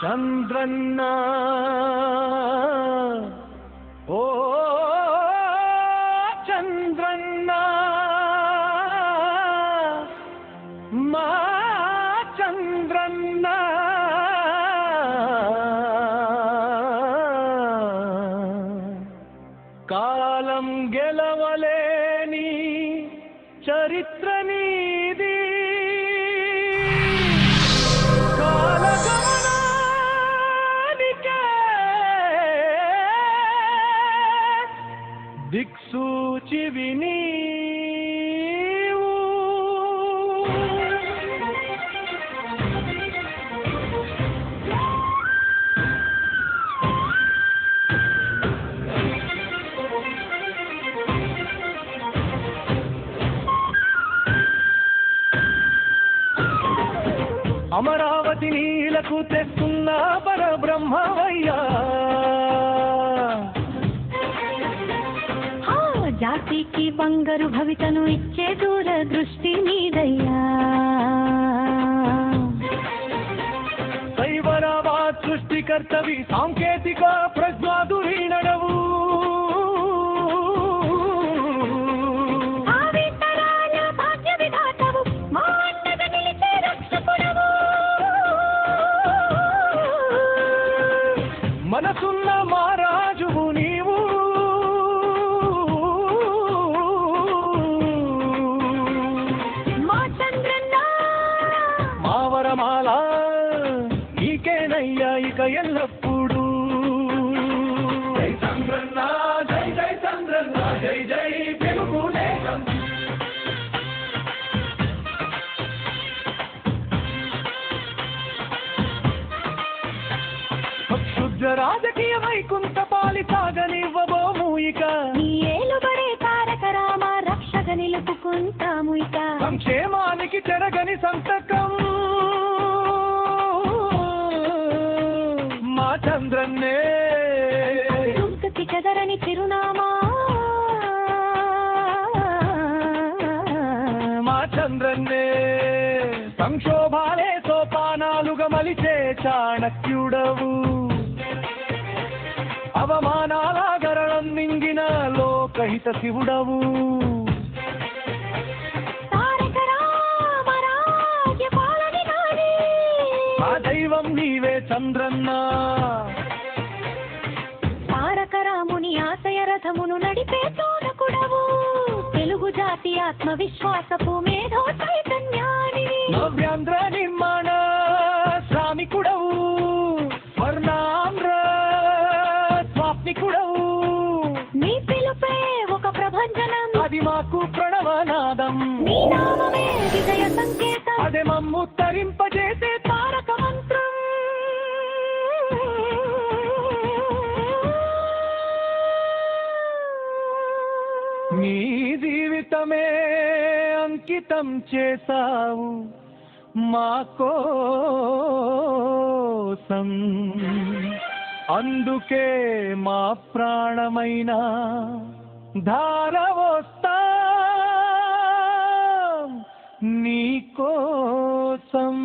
చంద్రన్న ఓ చంద్రన్న మా చంద్రన్న కాలం గెలవలేని చరిత్ర నీది దిక్సూచివి నీవు అమరావతి నీలకు తెస్తున్న పరబ్రహ్మవయ్యా జాతికి బంగారు భవితను ఇచ్చే దూర దృష్టి నీదయ్యా సైబరాబాద్ సృష్టికర్తవి సాంకేతిక ప్రజ్ఞాధురీనడవు మనసున్న మహారాజువు నీవు మావరమాల నీకేనయ్యా ఇక ఎల్లప్పుడు జై చంద్రన్న జై జై చంద్రన్న జై జై తెలుగుదేశం శుద్ధ రాజకీయ వైకుంఠ పాలి సాగనివ్వబోము ఇక నీ ఏలుబడే తారక రామ రక్షక నిలుపుకుంటాము ఇక సంక్షేమానికి చెరగని సంతకం మా చంద్రన్నే దుఃఖకి చెదరని చిరునామా మా చంద్రన్నే సంక్షోభాలే సోపానాలుగా మలిచే చాణక్యుడవు అవమానాల గరళం మింగిన లోకహిత శివుడవు ఆ దైవం నీవే చంద్రన్న తారక రాముని ఆశయ రథమును నడిపే తోడకుడవు తెలుగు జాతి ఆత్మవిశ్వాసపు మేధో చైతన్యానివి నవ్యాంధ్ర నిర్మాణ శ్రామికుడవు వర్ణాంధ్ర స్వాప్నికుడవు నీ పిలుపే ఒక ప్రభంజనం అది మాకు ప్రణవనాదం నీ నామమే విజయ సంకేతం అదే మమ్ము తరింపజేసే తారక మంత్రం నీ జీవితమే అంకితం చేసావు మా కోసం అందుకే మా ప్రాణమైన ధారవోస్తా నీ కోసం